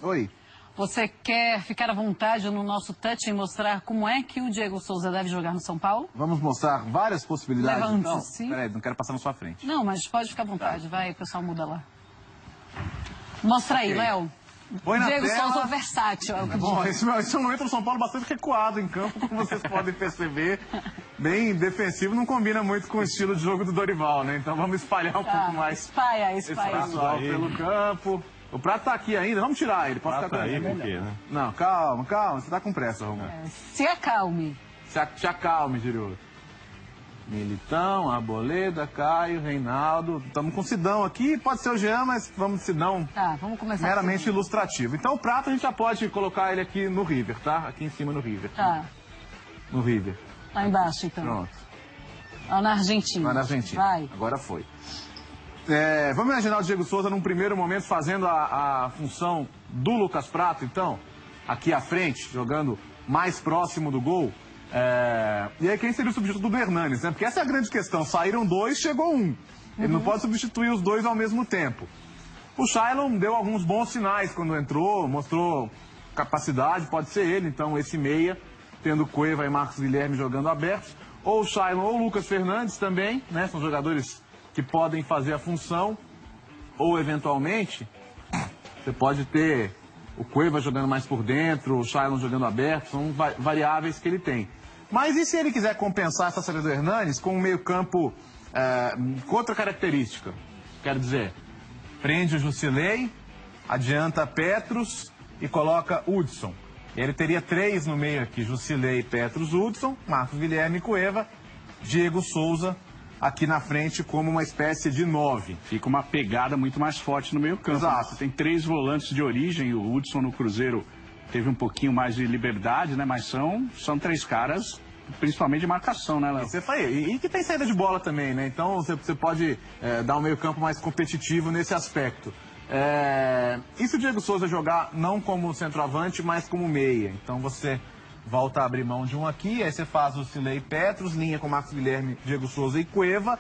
Oi. Você quer ficar à vontade no nosso touch e mostrar como é que o Diego Souza deve jogar no São Paulo? Vamos mostrar várias possibilidades, então? Levante-se. Peraí, não quero passar na sua frente. Não, mas pode ficar à vontade. Vai, o pessoal muda lá. Mostra aí, Léo. Põe na Diego tela. Souza versátil, é o que Bom, diz. esse é um momento do São Paulo bastante recuado em campo, como vocês podem perceber. Bem defensivo, não combina muito com o estilo de jogo do Dorival, né? Então vamos espalhar um pouco mais Espalha. esse pessoal pelo campo. O Prato tá aqui ainda, vamos tirar ele, pode ficar Prato aí, tranquilo. por quê, né? Não, calma, você tá com pressa, Romulo. Se acalme. Se acalme, Giro. Militão, Arboleda, Caio, Reinaldo. Estamos com o Sidão aqui, pode ser o Jean, mas vamos Sidão. Tá, vamos começar. Meramente ilustrativo. Então o Prato a gente já pode colocar ele aqui no River, tá? Aqui em cima no River. Tá, No River. lá embaixo então. Pronto. Lá na Argentina. Lá na Argentina. Vai. Agora foi. Vamos imaginar o Diego Souza num primeiro momento fazendo a função do Lucas Prato, então, aqui à frente, jogando mais próximo do gol. E aí quem seria o substituto do Hernanes, né? Porque essa é a grande questão. Saíram dois, chegou um. Ele não pode substituir os dois ao mesmo tempo. O Shailon deu alguns bons sinais quando entrou, mostrou capacidade, pode ser ele, então esse meia, tendo Cueva e Marcos Guilherme jogando abertos. Ou o Shailon ou o Lucas Fernandes também, né? São jogadores que podem fazer a função, ou eventualmente você pode ter o Cueva jogando mais por dentro, o Shailon jogando aberto, são variáveis que ele tem. Mas e se ele quiser compensar essa saída do Hernanes com um meio campo com outra característica? Quero dizer, prende o Jusilei, adianta Petrus e coloca Hudson. Ele teria três no meio aqui, Jusilei, Petrus, Hudson, Marcos Guilherme e Cueva, Diego Souza aqui na frente como uma espécie de 9. Fica uma pegada muito mais forte no meio campo. Exato. Você tem três volantes de origem, o Hudson no Cruzeiro teve um pouquinho mais de liberdade, né? Mas são três caras, principalmente de marcação, né, Léo? E que tem saída de bola também, né? Então você pode dar um meio campo mais competitivo nesse aspecto. E se o Diego Souza jogar não como centroavante, mas como meia? Então você volta a abrir mão de um aqui, aí você faz o Silei e Petrus, linha com Marcos Guilherme, Diego Souza e Cueva,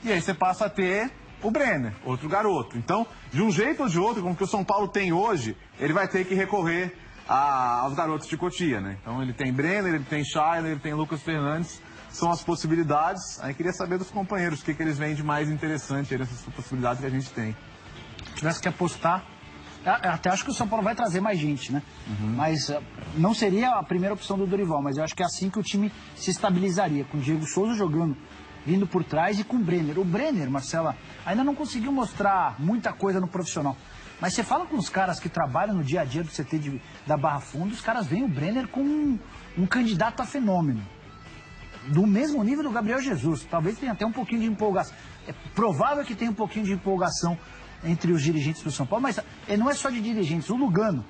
e aí você passa a ter o Brenner, outro garoto. Então, de um jeito ou de outro, com o que o São Paulo tem hoje, ele vai ter que recorrer aos garotos de Cotia, né? Então ele tem Brenner, ele tem Shailon, ele tem Lucas Fernandes, são as possibilidades. Aí queria saber dos companheiros o que eles veem de mais interessante nessas possibilidades que a gente tem. Se tivesse que apostar, até acho que o São Paulo vai trazer mais gente, né? Mas não seria a primeira opção do Dorival, mas eu acho que é assim que o time se estabilizaria, com o Diego Souza jogando, vindo por trás e com o Brenner. O Brenner, Marcela, ainda não conseguiu mostrar muita coisa no profissional. Mas você fala com os caras que trabalham no dia a dia do CT da Barra Funda, os caras veem o Brenner como um candidato a fenômeno. Do mesmo nível do Gabriel Jesus. Talvez tenha até um pouquinho de empolgação. É provável que tenha um pouquinho de empolgação entre os dirigentes do São Paulo, mas não é só de dirigentes. O Lugano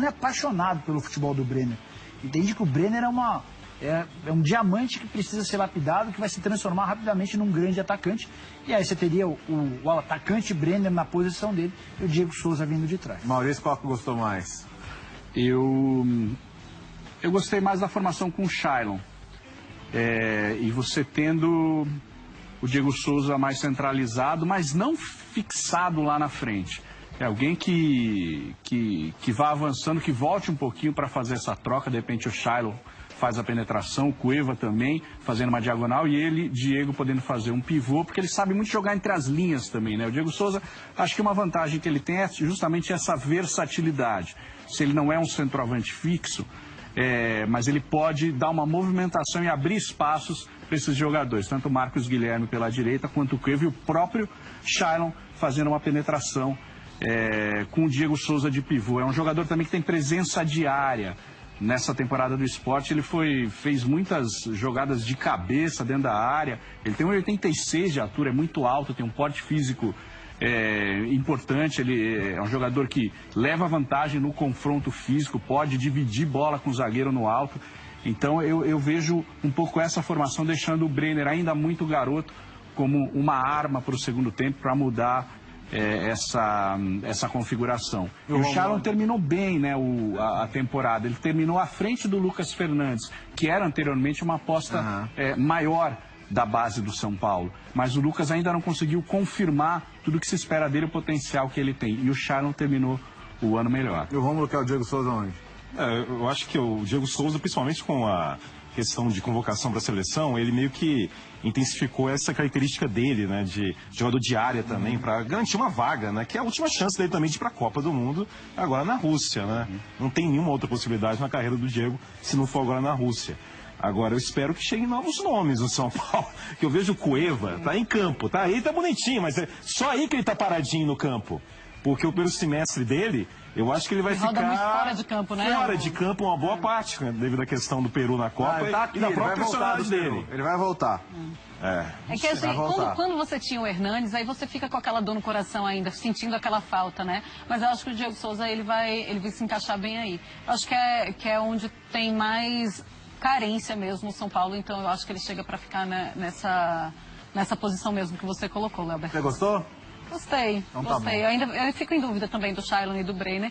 é apaixonado pelo futebol do Brenner. Entende que o Brenner é um diamante que precisa ser lapidado, que vai se transformar rapidamente num grande atacante. E aí você teria o atacante Brenner na posição dele e o Diego Souza vindo de trás. Maurício, qual que gostou mais? Eu gostei mais da formação com o Shailon. E você tendo o Diego Souza mais centralizado, mas não fixado lá na frente. É alguém que vá avançando, que volte um pouquinho para fazer essa troca. De repente o Shailon faz a penetração, o Cueva também fazendo uma diagonal e ele, Diego, podendo fazer um pivô, porque ele sabe muito jogar entre as linhas também, né? O Diego Souza, acho que uma vantagem que ele tem é justamente essa versatilidade. Se ele não é um centroavante fixo, mas ele pode dar uma movimentação e abrir espaços para esses jogadores, tanto o Marcos Guilherme pela direita, quanto o Cueva e o próprio Shailon fazendo uma penetração com o Diego Souza de pivô. É um jogador também que tem presença diária. Nessa temporada do Sport, ele fez muitas jogadas de cabeça dentro da área. Ele tem 1,86 de altura, é muito alto, tem um porte físico importante. Ele é um jogador que leva vantagem no confronto físico, pode dividir bola com o zagueiro no alto. Então eu vejo um pouco essa formação deixando o Brenner ainda muito garoto como uma arma para o segundo tempo, para mudar essa configuração. E o Shailon terminou bem, né, a temporada. Ele terminou à frente do Lucas Fernandes, que era anteriormente uma aposta maior da base do São Paulo. Mas o Lucas ainda não conseguiu confirmar tudo que se espera dele, o potencial que ele tem. E o Shailon terminou o ano melhor. E o Rômulo quer o Diego Souza onde? Eu acho que o Diego Souza, principalmente com a questão de convocação para a seleção, ele meio que intensificou essa característica dele, né, de jogador de área também, para garantir uma vaga, né, que é a última chance dele também de ir para a Copa do Mundo, agora na Rússia, né? Não tem nenhuma outra possibilidade na carreira do Diego, se não for agora na Rússia. Agora, eu espero que cheguem novos nomes no São Paulo. Que eu vejo o Cueva, tá em campo, tá? Ele tá bonitinho, mas é só aí que ele tá paradinho no campo. Porque o primeiro semestre dele, eu acho que ele vai Ele ficar... roda muito fora de campo, né? Fora de campo uma boa parte, né, devido à questão do Peru na Copa Ele tá aqui, e da ele própria vai voltar personalidade do Peru. dele. Ele vai voltar. É que assim, Vai voltar. quando você tinha o Hernanes, aí você fica com aquela dor no coração ainda, sentindo aquela falta, né? Mas eu acho que o Diego Souza, ele vai se encaixar bem aí. Eu acho que é onde tem mais carência mesmo no São Paulo, então eu acho que ele chega para ficar nessa posição mesmo que você colocou, Léo Você Bertozzi. gostou? Gostei, Então tá gostei. Eu fico em dúvida também do Shailon e do Breiner.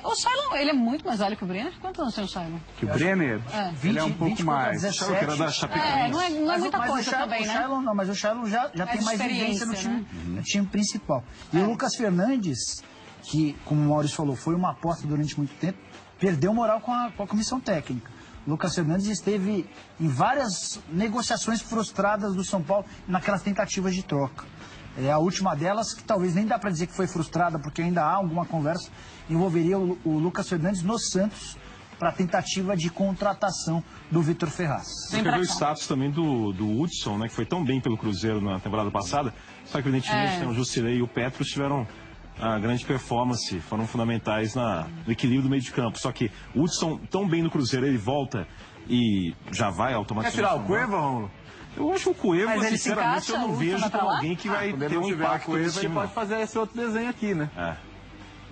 O Shailon, ele é muito mais velho que o Breiner? Quantos anos tem o Shailon? Que o Brenner, ele é um 20 pouco contra mais. 17. Sabe que era da Chapecoense? Não é muita mas coisa o Shailon, também, né? Mas o Shailon já tem mais vivência no time, no time principal. E o Lucas Fernandes, que, como o Maurício falou, foi uma aposta durante muito tempo, perdeu moral com a comissão técnica. O Lucas Fernandes esteve em várias negociações frustradas do São Paulo naquelas tentativas de troca. A última delas, que talvez nem dá para dizer que foi frustrada, porque ainda há alguma conversa, envolveria o Lucas Fernandes no Santos para a tentativa de contratação do Vitor Ferraz. Você quer ver o status também do Hudson, né, que foi tão bem pelo Cruzeiro na temporada passada, só que evidentemente o Jusilei e o Petros tiveram a grande performance, foram fundamentais no equilíbrio do meio de campo. Só que o Hudson, tão bem no Cruzeiro, ele volta e já vai Quer automaticamente. tirar o Cueva, Rômulo? Eu acho que o Cueva, Mas ele se sinceramente, eu encaixa, não o vejo Hudson vai como pra lá? alguém que vai Quando ele ter não um tiver a impacto Cueva, nesse ele time, pode não. fazer esse outro desenho aqui, né?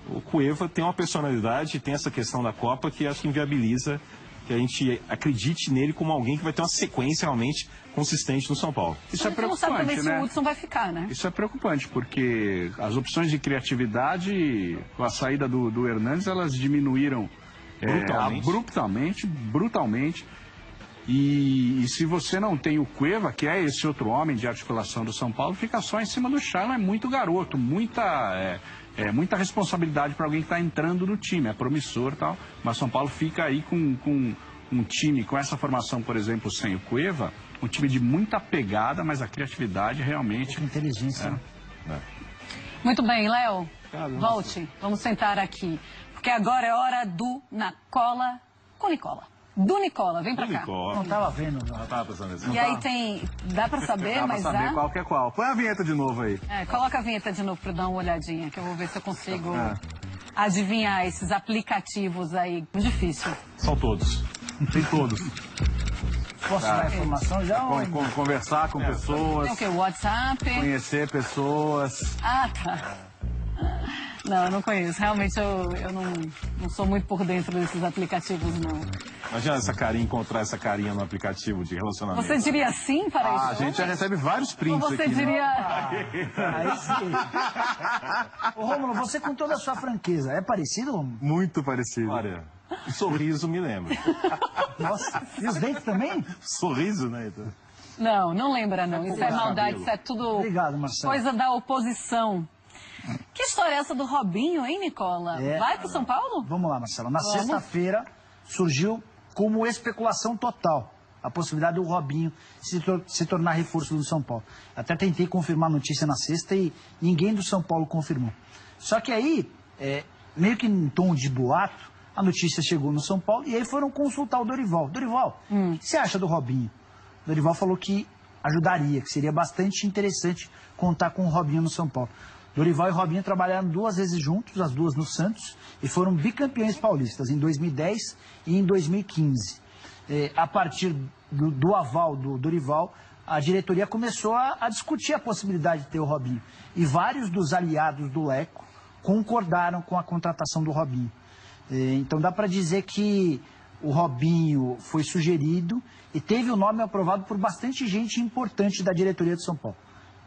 O Cueva tem uma personalidade, tem essa questão da Copa que acho que inviabiliza que a gente acredite nele como alguém que vai ter uma sequência realmente consistente no São Paulo. Isso é Você não sabe também preocupante, se né? o Hudson vai ficar, né? Isso é preocupante, porque as opções de criatividade, com a saída do Hernanes, elas diminuíram brutalmente. E se você não tem o Cueva, que é esse outro homem de articulação do São Paulo, fica só em cima do Shailon. É muito garoto, muita responsabilidade para alguém que está entrando no time. É promissor e tal, mas São Paulo fica aí com um time, com essa formação, por exemplo, sem o Cueva, um time de muita pegada, mas a criatividade realmente... Inteligência. Muito bem, Léo, volte, vamos sentar aqui, porque agora é hora do Na Cola com Nicola. Do Nicola, vem pra cá. Não estava vendo. Não tava pensando nisso. E aí tem, dá pra saber, Dá pra mas saber qual que é qual. Põe a vinheta de novo aí. coloca a vinheta de novo pra eu dar uma olhadinha, que eu vou ver se eu consigo adivinhar esses aplicativos aí. Muito difícil. São todos. Tem todos. Posso dar a informação já? ou- Conversar com pessoas, Tem o quê? O WhatsApp? conhecer pessoas. Ah, tá. Não, eu não conheço. Realmente eu não sou muito por dentro desses aplicativos, não. Imagina encontrar essa carinha no aplicativo de relacionamento. Você diria sim para isso? A gente já recebe vários Ou prints você aqui. né? diria... Aí sim. Ô, Rômulo, você com toda a sua franqueza, é parecido, Rômulo? Muito parecido. Olha, o sorriso me lembra. Nossa. E os dentes também? Sorriso, né? Então. Não lembra não. Isso é maldade, isso é tudo Obrigado, Marcelo. coisa da oposição. Que história é essa do Robinho, hein, Nicola? Vai pro São Paulo? Vamos lá, Marcelo. Na Vamos. sexta-feira surgiu como especulação total a possibilidade do Robinho se tornar reforço do São Paulo. Até tentei confirmar a notícia na sexta e ninguém do São Paulo confirmou. Só que aí, meio que em tom de boato, a notícia chegou no São Paulo e aí foram consultar o Dorival. Dorival, o que você acha do Robinho? O Dorival falou que ajudaria, que seria bastante interessante contar com o Robinho no São Paulo. Dorival e Robinho trabalharam 2 vezes juntos, as duas no Santos, e foram bicampeões paulistas em 2010 e em 2015. A partir do aval do Dorival, a diretoria começou a discutir a possibilidade de ter o Robinho. E vários dos aliados do Leco concordaram com a contratação do Robinho. Então dá para dizer que o Robinho foi sugerido e teve o nome aprovado por bastante gente importante da diretoria de São Paulo.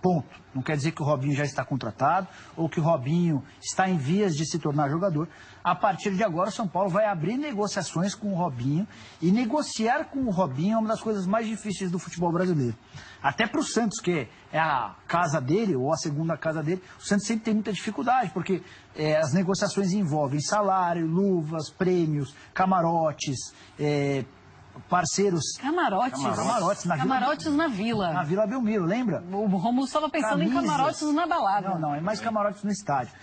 ponto. Não quer dizer que o Robinho já está contratado ou que o Robinho está em vias de se tornar jogador. A partir de agora, o São Paulo vai abrir negociações com o Robinho, e negociar com o Robinho é uma das coisas mais difíceis do futebol brasileiro. Até para o Santos, que é a casa dele, ou a segunda casa dele, o Santos sempre tem muita dificuldade, porque as negociações envolvem salário, luvas, prêmios, camarotes, parceiros... Camarotes na Vila. Na Vila Belmiro, lembra? O Romulo estava pensando em camarotes na balada. Não, é mais camarotes no estádio.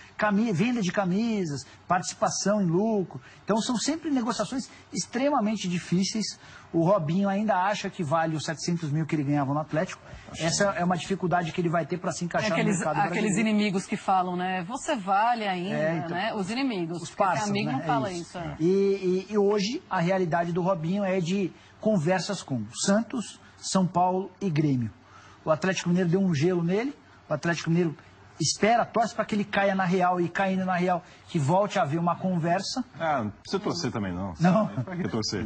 Venda de camisas, participação em lucro. Então são sempre negociações extremamente difíceis. O Robinho ainda acha que vale os 700 mil que ele ganhava no Atlético. Essa é uma dificuldade que ele vai ter para se encaixar no mercado brasileiro. Aqueles inimigos que falam, né? Você vale ainda, então, né? Os inimigos. Os parceiros, amigo né? não fala isso. E hoje a realidade do Robinho é de conversas com Santos, São Paulo e Grêmio. O Atlético Mineiro deu um gelo nele. O Atlético Mineiro espera, torce para que ele caia na real, e caindo na real, que volte a haver uma conversa. Ah, não precisa torcer também, não. Não. Pra que torcer?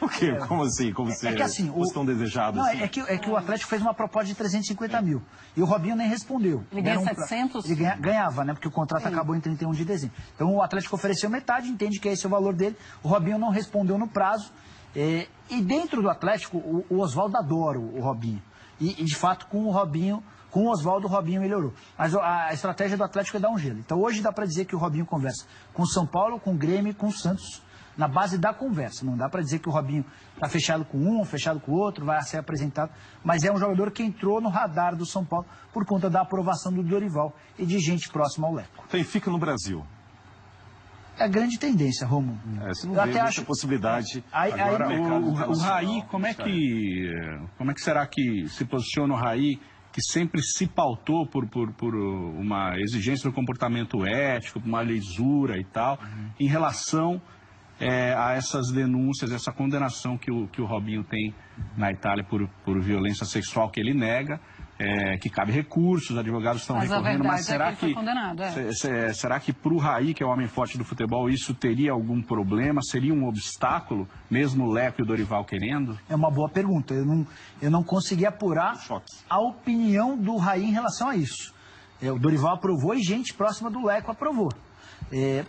Por quê? Como assim? É que assim, tão desejado não, assim? é que o Atlético fez uma proposta de 350 mil. E o Robinho nem respondeu. Ele ganha 700? Ele ganhava, né? Porque o contrato acabou em 31 de dezembro. Então o Atlético ofereceu metade, entende que esse é o valor dele. O Robinho não respondeu no prazo. E dentro do Atlético, o Oswaldo adora o Robinho. E de fato, com o Oswaldo, o Robinho melhorou. Mas a estratégia do Atlético é dar um gelo. Então hoje dá para dizer que o Robinho conversa com o São Paulo, com o Grêmio e com o Santos, na base da conversa. Não dá para dizer que o Robinho está fechado com um, fechado com o outro, vai ser apresentado. Mas é um jogador que entrou no radar do São Paulo por conta da aprovação do Dorival e de gente próxima ao Leco. Então, fica no Brasil. É a grande tendência, Romulo. Você não vê essa possibilidade. Agora, o Raí, como é que será que se posiciona o Raí, que sempre se pautou por uma exigência do comportamento ético, por uma lisura e tal, em relação a essas denúncias, essa condenação que o Robinho tem na Itália por violência sexual, que ele nega, que cabe recursos, os advogados estão recorrendo, mas será que será que para o Raí, que é o homem forte do futebol, isso teria algum problema? Seria um obstáculo, mesmo o Leco e o Dorival querendo? É uma boa pergunta. Eu não consegui apurar a opinião do Raí em relação a isso. O Dorival aprovou e gente próxima do Leco aprovou.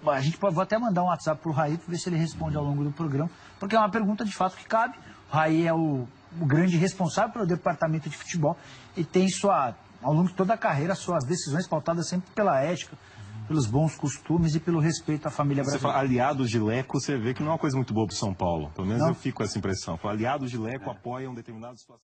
A gente vou até mandar um WhatsApp para o Raí para ver se ele responde ao longo do programa, porque é uma pergunta de fato que cabe. O Raí é o grande responsável pelo departamento de futebol e tem ao longo de toda a carreira, suas decisões pautadas sempre pela ética, pelos bons costumes e pelo respeito à família brasileira. Você fala aliados de Leco, você vê que não é uma coisa muito boa para o São Paulo. Pelo menos eu fico com essa impressão. Aliados de Leco apoiam determinadas situações.